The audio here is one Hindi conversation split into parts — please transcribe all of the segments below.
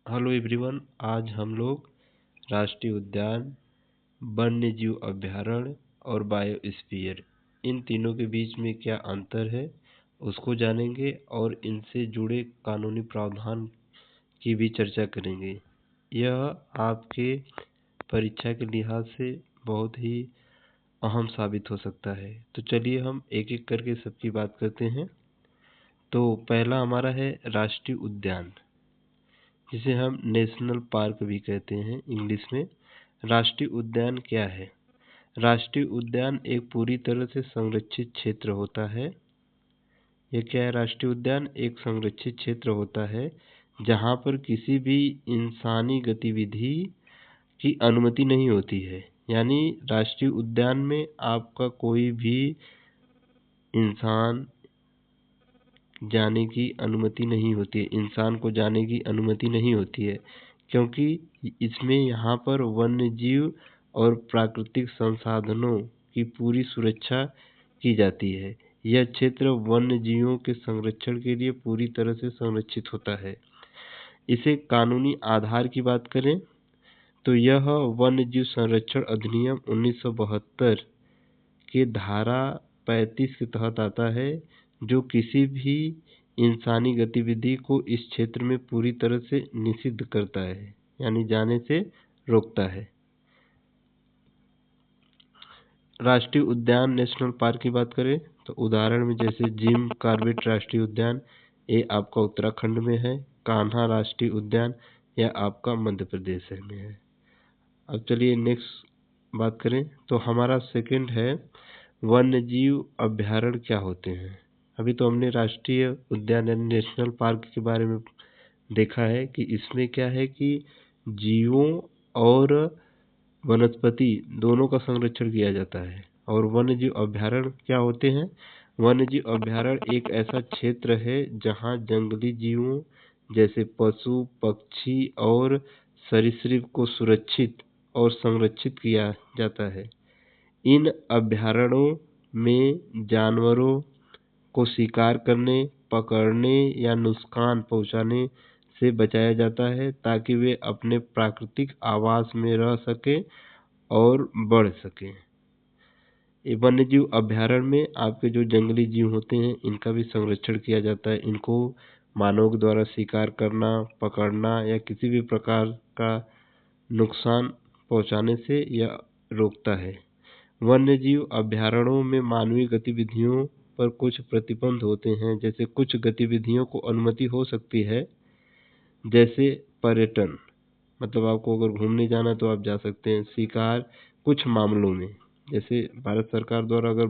हेलो एवरीवन, आज हम लोग राष्ट्रीय उद्यान, वन्य जीव अभयारण्य और बायोस्फीयर इन तीनों के बीच में क्या अंतर है उसको जानेंगे और इनसे जुड़े कानूनी प्रावधान की भी चर्चा करेंगे। यह आपके परीक्षा के लिहाज से बहुत ही अहम साबित हो सकता है। तो चलिए हम एक एक करके सबकी बात करते हैं। तो पहला हमारा है राष्ट्रीय उद्यान, जिसे हम नेशनल पार्क भी कहते हैं इंग्लिश में। राष्ट्रीय उद्यान क्या है? राष्ट्रीय उद्यान एक पूरी तरह से संरक्षित क्षेत्र होता है। यह क्या है? राष्ट्रीय उद्यान एक संरक्षित क्षेत्र होता है जहाँ पर किसी भी इंसानी गतिविधि की अनुमति नहीं होती है। यानी राष्ट्रीय उद्यान में आपका कोई भी इंसान जाने की अनुमति नहीं होती है, इंसान को जाने की अनुमति नहीं होती है, क्योंकि इसमें यहाँ पर वन्य जीव और प्राकृतिक संसाधनों की पूरी सुरक्षा की जाती है। यह क्षेत्र वन्य जीवों के संरक्षण के लिए पूरी तरह से संरक्षित होता है। इसे कानूनी आधार की बात करें तो यह वन्य जीव संरक्षण अधिनियम 1972 के धारा 35 के तहत आता है, जो किसी भी इंसानी गतिविधि को इस क्षेत्र में पूरी तरह से निषिद्ध करता है, यानी जाने से रोकता है। राष्ट्रीय उद्यान नेशनल पार्क की बात करें तो उदाहरण में जैसे जिम कॉर्बेट राष्ट्रीय उद्यान, ये आपका उत्तराखंड में है। कान्हा राष्ट्रीय उद्यान, यह आपका मध्य प्रदेश में है। अब चलिए नेक्स्ट बात करें तो हमारा सेकंड है वन्य जीव अभयारण्य क्या होते हैं। अभी तो हमने राष्ट्रीय उद्यान यानी नेशनल पार्क के बारे में देखा है कि इसमें क्या है कि जीवों और वनस्पति दोनों का संरक्षण किया जाता है। और वन्य जीव अभयारण्य क्या होते हैं? वन्य जीव अभयारण्य एक ऐसा क्षेत्र है जहाँ जंगली जीवों जैसे पशु, पक्षी और सरीसृप को सुरक्षित और संरक्षित किया जाता है। इन अभयारण्यों में जानवरों को शिकार करने, पकड़ने या नुकसान पहुंचाने से बचाया जाता है, ताकि वे अपने प्राकृतिक आवास में रह सकें और बढ़ सकें। ये वन्य जीव अभयारण्य में आपके जो जंगली जीव होते हैं इनका भी संरक्षण किया जाता है। इनको मानव के द्वारा शिकार करना, पकड़ना या किसी भी प्रकार का नुकसान पहुंचाने से यह रोकता है। वन्य जीव अभयारण्यों में मानवीय गतिविधियों पर कुछ प्रतिबंध होते हैं। जैसे कुछ गतिविधियों को अनुमति हो सकती है, जैसे पर्यटन, मतलब आपको अगर घूमने जाना तो आप जा सकते हैं। शिकार कुछ मामलों में, जैसे भारत सरकार द्वारा अगर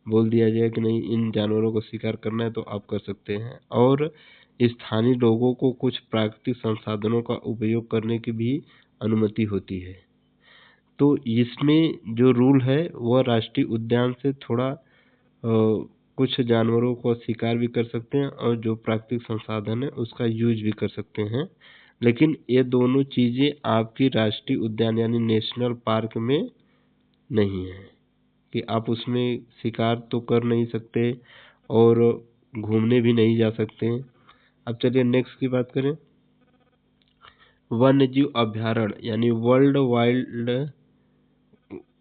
बोल दिया जाए कि नहीं इन जानवरों को शिकार करना है तो आप कर सकते हैं। और स्थानीय लोगों को कुछ प्राकृतिक संसाधनों का उपयोग करने की भी अनुमति होती है। तो इसमें जो रूल है वह राष्ट्रीय उद्यान से थोड़ा कुछ जानवरों को शिकार भी कर सकते हैं और जो प्राकृतिक संसाधन है उसका यूज भी कर सकते हैं। लेकिन ये दोनों चीज़ें आपकी राष्ट्रीय उद्यान यानी नेशनल पार्क में नहीं है, कि आप उसमें शिकार तो कर नहीं सकते और घूमने भी नहीं जा सकते। अब चलिए नेक्स्ट की बात करें। वन्य जीव अभयारण्य यानी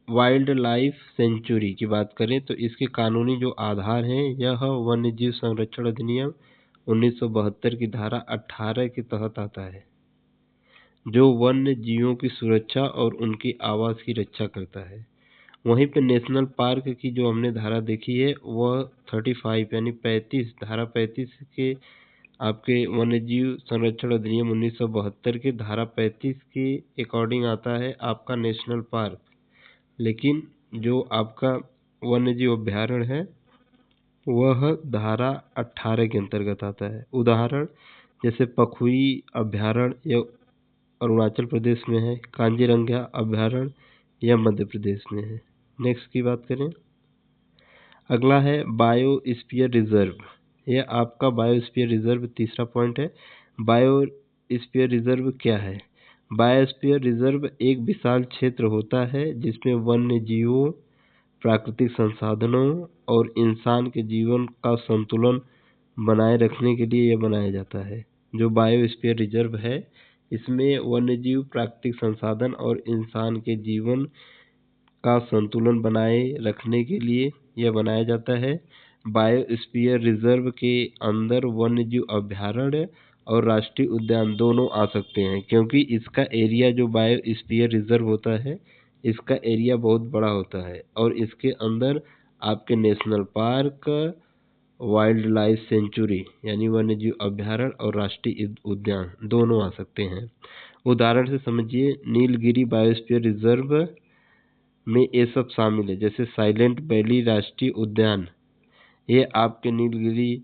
वाइल्ड लाइफ सेंचुरी की बात करें तो इसके कानूनी जो आधार हैं यह वन्य जीव संरक्षण अधिनियम 1972 की धारा 18 के तहत आता है, जो वन्य जीवों की सुरक्षा और उनकी आवास की रक्षा करता है। वहीं पे नेशनल पार्क की जो हमने धारा देखी है वह 35 यानी 35 धारा 35 के आपके वन्य जीव संरक्षण अधिनियम 1972 के धारा 35 के अकॉर्डिंग आता है आपका नेशनल पार्क। लेकिन जो आपका वन्य जीव अभयारण्य है वह धारा 18 के अंतर्गत आता है। उदाहरण जैसे पखुई अभयारण्य यह अरुणाचल प्रदेश में है, कांजीरंगा अभयारण्य यह मध्य प्रदेश में है। नेक्स्ट की बात करें, अगला है बायोस्फीयर रिजर्व। यह आपका बायोस्फीयर रिजर्व तीसरा पॉइंट है। बायोस्फीयर रिजर्व क्या है? बायोस्फीयर रिजर्व एक विशाल क्षेत्र होता है जिसमें वन्य जीवों, प्राकृतिक संसाधनों और इंसान के जीवन का संतुलन बनाए रखने के लिए यह बनाया जाता है। जो बायोस्फीयर रिजर्व है इसमें वन्यजीव, प्राकृतिक संसाधन और इंसान के जीवन का संतुलन बनाए रखने के लिए यह बनाया जाता है। बायोस्फीयर रिजर्व के अंदर वन्यजीव अभयारण्य और राष्ट्रीय उद्यान दोनों आ सकते हैं, क्योंकि इसका एरिया जो बायोस्फीयर रिजर्व होता है, इसका एरिया बहुत बड़ा होता है और इसके अंदर आपके national park, wild life sanctuary यानी वन्यजीव अभयारण्य और राष्ट्रीय उद्यान दोनों आ सकते हैं। उदाहरण से समझिए, नीलगिरी बायोस्फीयर रिजर्व में ये सब शामिल है, जैसे साइलेंट वैली राष्ट्रीय उद्यान, ये आपके नीलगिरी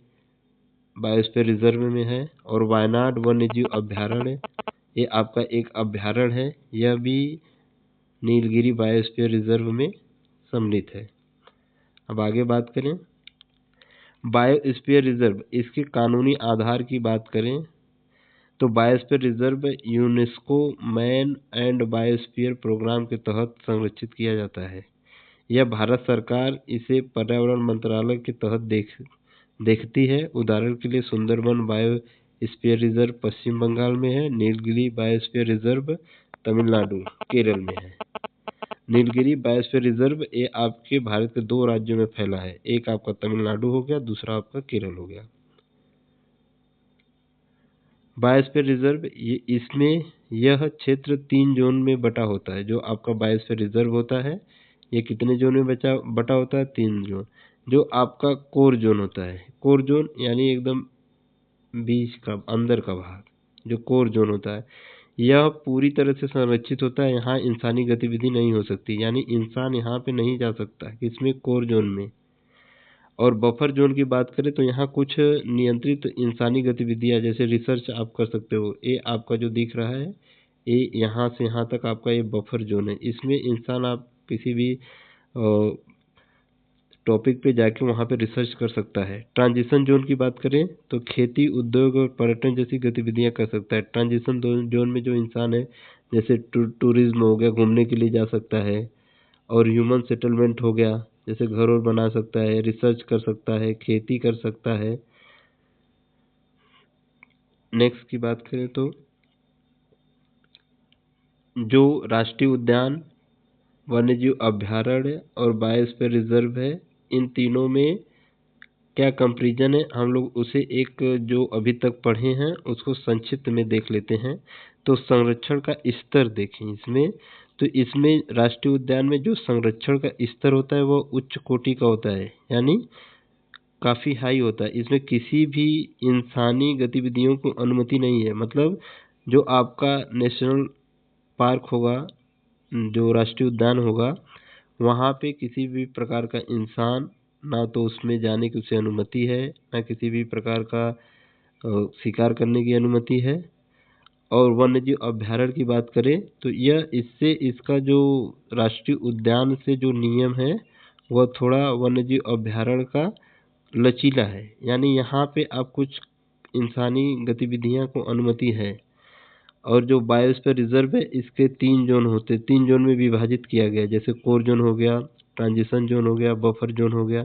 बायोस्फीयर रिजर्व में है। और वायनाड वन्यजीव अभयारण्य, ये आपका एक अभयारण्य है, यह भी नीलगिरी बायोस्फीयर रिजर्व में सम्मिलित है। अब आगे बात करें बायोस्फीयर रिजर्व, इसके कानूनी आधार की बात करें तो biosphere reserve UNESCO man and biosphere programme के तहत संरक्षित किया जाता है। यह भारत सरकार इसे पर्यावरण मंत्रालय के तहत देखती है। उदाहरण के लिए सुंदरबन बायोस्फीयर रिजर्व पश्चिम बंगाल में है, नीलगिरी बायोस्फीयर रिजर्व तमिलनाडु केरल में है। नीलगिरी बायोस्फीयर रिजर्व ये आपके भारत के 2 राज्यों में फैला है, एक आपका तमिलनाडु हो गया, दूसरा आपका केरल हो गया। बायोस्फीयर रिजर्व इसमें यह क्षेत्र 3 जोन में बटा होता है। जो आपका बायोस्फीयर रिजर्व होता है, ये कितने जोन में बटा होता है? 3 जोन। जो आपका कोर जोन होता है, कोर जोन यानी एकदम बीच का अंदर का भाग, जो कोर जोन होता है, यह पूरी तरह से संरक्षित होता है। यहाँ इंसानी गतिविधि नहीं हो सकती, यानी इंसान यहाँ पे नहीं जा सकता, इसमें कोर जोन में। और बफर जोन की बात करें तो यहाँ कुछ नियंत्रित इंसानी गतिविधियाँ जैसे रिसर्च आप कर सकते हो। ये आपका जो दिख रहा है, ये यहाँ से यहाँ तक आपका ये बफर जोन है। इसमें इंसान आप किसी भी टॉपिक पे जाके वहाँ पे रिसर्च कर सकता है। ट्रांजिशन जोन की बात करें तो खेती, उद्योग और पर्यटन जैसी गतिविधियाँ कर सकता है। ट्रांजिशन जोन में जो इंसान है, जैसे टूरिज्म हो गया, घूमने के लिए जा सकता है, और ह्यूमन सेटलमेंट हो गया, जैसे घर और बना सकता है, रिसर्च कर सकता है, खेती कर सकता है। नेक्स्ट की बात करें तो जो राष्ट्रीय उद्यान, वन्यजीव अभयारण्य और बायोस्फीयर रिजर्व है, इन तीनों में क्या कंपैरिजन है, हम लोग उसे एक जो अभी तक पढ़े हैं उसको संक्षिप्त में देख लेते हैं। तो संरक्षण का स्तर देखें इसमें, तो इसमें राष्ट्रीय उद्यान में जो संरक्षण का स्तर होता है वो उच्च कोटि का होता है, यानी काफ़ी हाई होता है। इसमें किसी भी इंसानी गतिविधियों को अनुमति नहीं है। मतलब जो आपका नेशनल पार्क होगा, जो राष्ट्रीय उद्यान होगा, वहाँ पे किसी भी प्रकार का इंसान ना तो उसमें जाने की उसे अनुमति है, ना किसी भी प्रकार का शिकार करने की अनुमति है। और वन्यजीव अभयारण्य की बात करें तो यह इसका जो राष्ट्रीय उद्यान से जो नियम है वह थोड़ा वन्यजीव अभयारण्य का लचीला है, यानी यहाँ पे आप कुछ इंसानी गतिविधियाँ को अनुमति है। और जो बायोस्फीयर रिजर्व है, इसके 3 जोन होते हैं, 3 जोन में विभाजित किया गया, जैसे कोर जोन हो गया, ट्रांजिशन जोन हो गया, बफर जोन हो गया।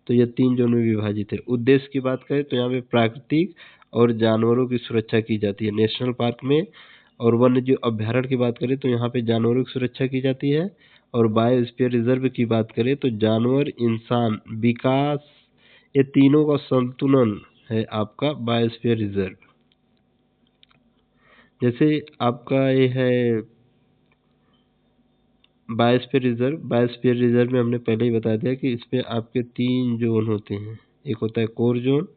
तो ये 3 जोन में विभाजित है। उद्देश्य की बात करें तो यहाँ पे प्राकृतिक और जानवरों की सुरक्षा की जाती है नेशनल पार्क में। और वन्यजीव अभयारण्य की बात करें तो यहाँ पे जानवरों की सुरक्षा की जाती है। और बायोस्फीयर रिजर्व की बात करें तो जानवर, इंसान, विकास, ये तीनों का संतुलन है आपका बायोस्फीयर रिजर्व। जैसे आपका ये है बायोस्फीयर रिजर्व में हमने पहले ही बता दिया कि इसमें आपके 3 जोन होते हैं, एक होता है कोर जोन,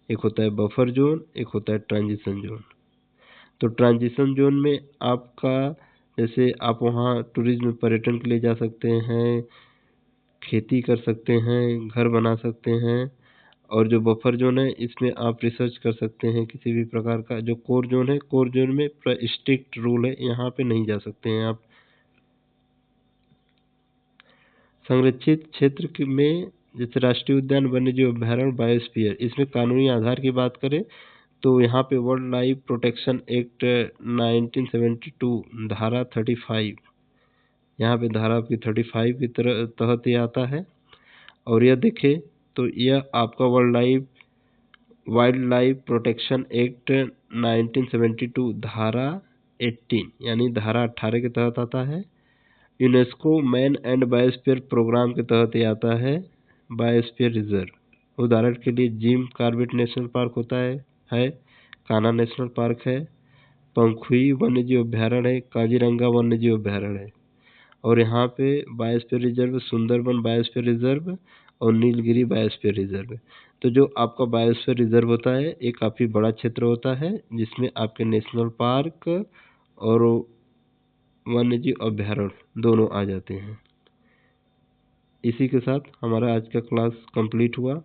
एक होता है बफर जोन, एक होता है ट्रांजिशन जोन। तो ट्रांजिशन जोन में आपका जैसे आप वहाँ टूरिज्म पर्यटन के लिए जा सकते हैं, खेती कर सकते हैं, घर बना सकते हैं। और जो बफर जोन है, इसमें आप रिसर्च कर सकते हैं किसी भी प्रकार का। जो कोर जोन है, कोर जोन में स्ट्रिक्ट रूल है, यहाँ पे नहीं जा सकते हैं आप। संरक्षित क्षेत्र में जैसे राष्ट्रीय उद्यान, वन्यजीव अभयारण्य, बायोस्फीयर, इसमें कानूनी आधार की बात करें तो यहाँ पे वर्ल्ड लाइफ प्रोटेक्शन एक्ट 1972 धारा 35, यहाँ पे धारा आपकी 35 की तहत ये आता है। और यह देखें तो यह आपका वाइल्ड लाइफ प्रोटेक्शन एक्ट 1972 धारा 18 यानी धारा 18 के तहत आता है। UNESCO man and biosphere programme के तहत ये आता है बायोस्फीयर रिजर्व। उदाहरण के लिए जिम कॉर्बेट नेशनल पार्क होता है, कान्हा नेशनल पार्क है, पंखुई वन्यजीव अभ्यारण्य है, काजीरंगा वन्यजीव अभ्यारण्य है। और यहाँ पे biosphere reserve Sundarban biosphere reserve और नीलगिरी बायोस्फीयर रिजर्व। तो जो आपका बायोस्फीयर रिजर्व होता है ये काफ़ी बड़ा क्षेत्र होता है जिसमें आपके नेशनल पार्क और वन्यजीव अभ्यारण्य दोनों आ जाते हैं। इसी के साथ हमारा आज का क्लास कंप्लीट हुआ।